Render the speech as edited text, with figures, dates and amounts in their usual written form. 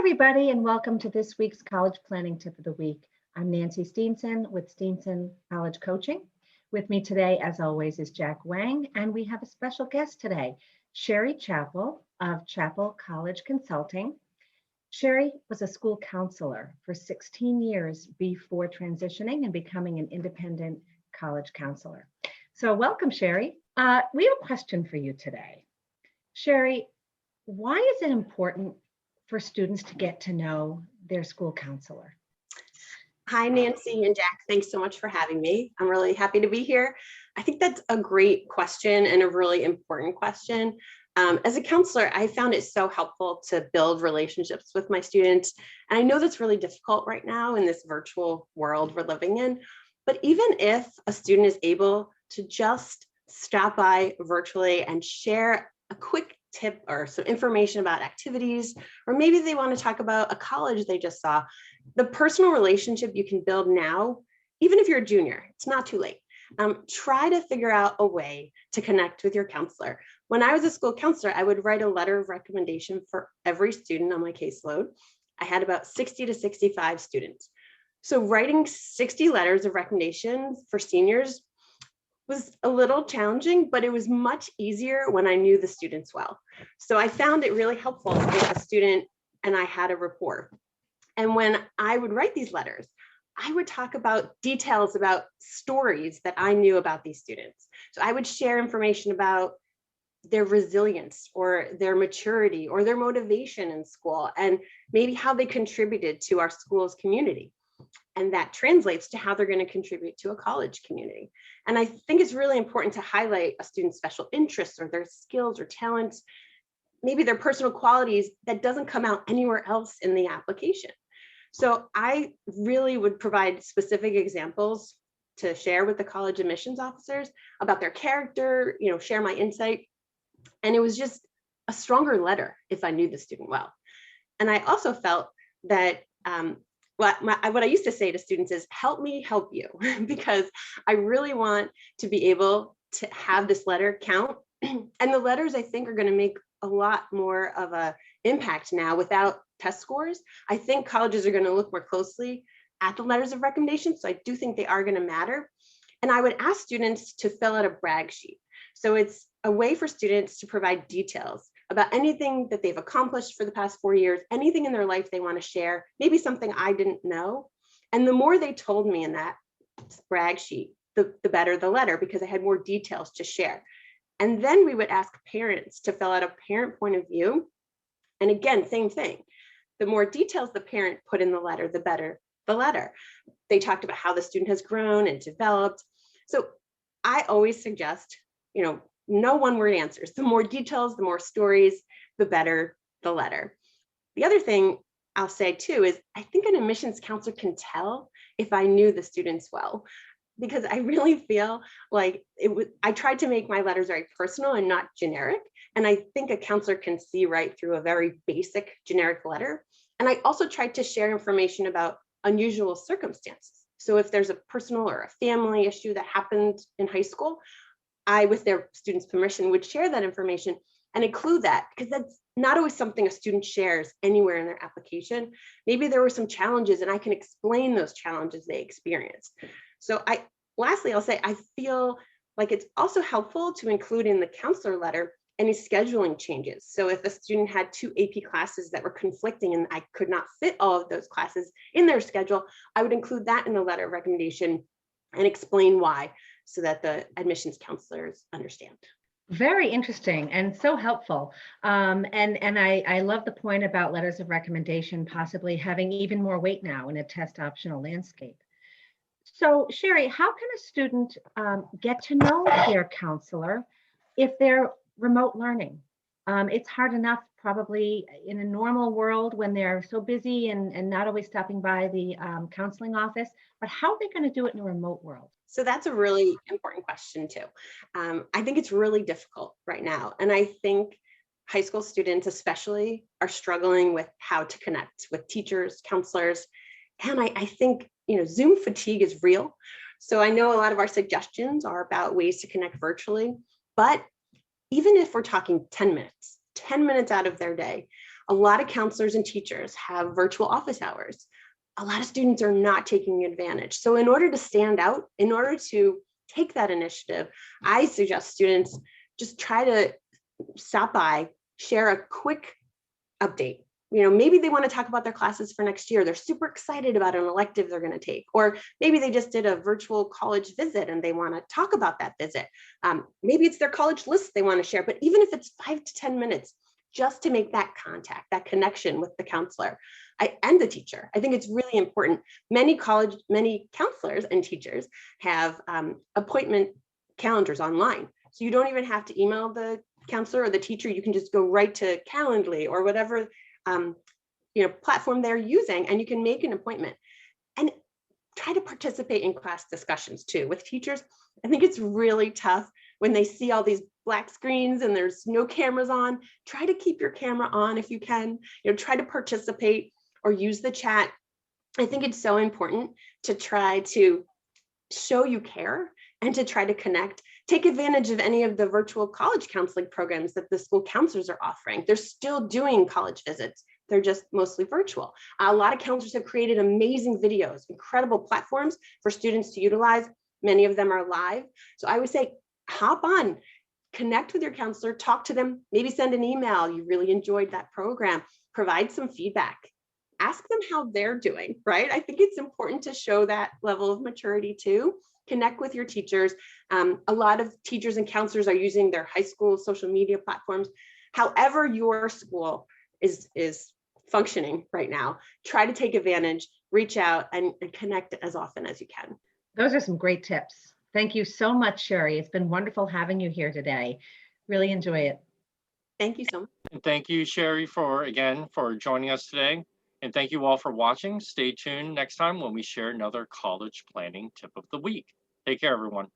everybody, and welcome to this week's College Planning Tip of the Week. I'm Nancy Steenson with Steenson College Coaching. With me today, as always, is Jack Wang, and we have a special guest today, shari.l.chappell of Chappell College Consulting. Shari was a school counselor for 16 years before transitioning and becoming an independent college counselor. So welcome, Shari. We have a question for you today. Shari, why is it important for students to get to know their school counselor? Hi, Nancy and Jack. Thanks so much for having me. I'm really happy to be here. I think that's a great question and a really important question. As a counselor, I found it so helpful to build relationships with my students. And I know that's really difficult right now in this virtual world we're living in. But even if a student is able to just stop by virtually and share a quick tip or some information about activities, or maybe they want to talk about a college they just saw, the personal relationship you can build now, even if you're a junior, it's not too late. Try to figure out a way to connect with your counselor. When I was a school counselor, I would write a letter of recommendation for every student on my caseload. I had about 60 to 65 students. So writing 60 letters of recommendation for seniors was a little challenging, but it was much easier when I knew the students well. So I found it really helpful if a student and I had a rapport. And when I would write these letters, I would talk about details about stories that I knew about these students. So I would share information about their resilience or their maturity or their motivation in school and maybe how they contributed to our school's community. And that translates to how they're going to contribute to a college community. And I think it's really important to highlight a student's special interests or their skills or talents, maybe their personal qualities that doesn't come out anywhere else in the application. So I really would provide specific examples to share with the college admissions officers about their character, share my insight. And it was just a stronger letter if I knew the student well. And I also felt that what I used to say to students is, help me help you, because I really want to be able to have this letter count. And the letters, I think, are going to make a lot more of an impact now without test scores. I think colleges are going to look more closely at the letters of recommendation. So I do think they are going to matter. And I would ask students to fill out a brag sheet. So it's a way for students to provide details about anything that they've accomplished for the past 4 years, anything in their life they want to share, maybe something I didn't know. And the more they told me in that brag sheet, the better the letter, because I had more details to share. And then we would ask parents to fill out a parent point of view. And again, same thing. The more details the parent put in the letter, the better the letter. They talked about how the student has grown and developed. So I always suggest, no one-word answers. The more details, the more stories, the better the letter. The other thing I'll say too is I think an admissions counselor can tell if I knew the students well, because I really feel like I tried to make my letters very personal and not generic. And I think a counselor can see right through a very basic generic letter. And I also tried to share information about unusual circumstances. So if there's a personal or a family issue that happened in high school, I, with their students' permission, would share that information and include that, because that's not always something a student shares anywhere in their application. Maybe there were some challenges and I can explain those challenges they experienced. So lastly, I'll say, I feel like it's also helpful to include in the counselor letter any scheduling changes. So if a student had 2 AP classes that were conflicting and I could not fit all of those classes in their schedule, I would include that in the letter of recommendation and explain why, so that the admissions counselors understand. Very interesting and so helpful. And I love the point about letters of recommendation possibly having even more weight now in a test optional landscape. So Shari, how can a student get to know their counselor if they're remote learning? It's hard enough probably in a normal world when they're so busy and not always stopping by the counseling office, but how are they going to do it in a remote world? So that's a really important question too. I think it's really difficult right now. And I think high school students especially are struggling with how to connect with teachers, counselors. And I think, Zoom fatigue is real. So I know a lot of our suggestions are about ways to connect virtually, but even if we're talking 10 minutes out of their day, A lot of counselors and teachers have virtual office hours. A lot of students are not taking advantage. So in order to stand out, in order to take that initiative, I suggest students just try to stop by, share a quick update. Maybe they want to talk about their classes for next year. They're super excited about an elective they're going to take, or maybe they just did a virtual college visit and they want to talk about that visit. Maybe it's their college list they want to share, but even if it's 5 to 10 minutes, just to make that contact, that connection with the counselor and the teacher. I think it's really important. Many counselors and teachers have appointment calendars online. So you don't even have to email the counselor or the teacher. You can just go right to Calendly or whatever platform they're using, and you can make an appointment and try to participate in class discussions too. With teachers, I think it's really tough when they see all these black screens and there's no cameras on. Try to keep your camera on if you can. Try to participate or use the chat. I think it's so important to try to show you care and to try to connect. Take advantage of any of the virtual college counseling programs that the school counselors are offering. They're still doing college visits. They're just mostly virtual. A lot of counselors have created amazing videos, incredible platforms for students to utilize. Many of them are live. So I would say, hop on, connect with your counselor, talk to them, maybe send an email. You really enjoyed that program, provide some feedback. Ask them how they're doing, right? I think it's important to show that level of maturity too. Connect with your teachers. A lot of teachers and counselors are using their high school social media platforms. However your school is functioning right now, try to take advantage, reach out and connect as often as you can. Those are some great tips. Thank you so much, Shari. It's been wonderful having you here today. Really enjoy it. Thank you so much. And thank you, Shari, for joining us today. And thank you all for watching. Stay tuned next time when we share another college planning tip of the week. Take care, everyone.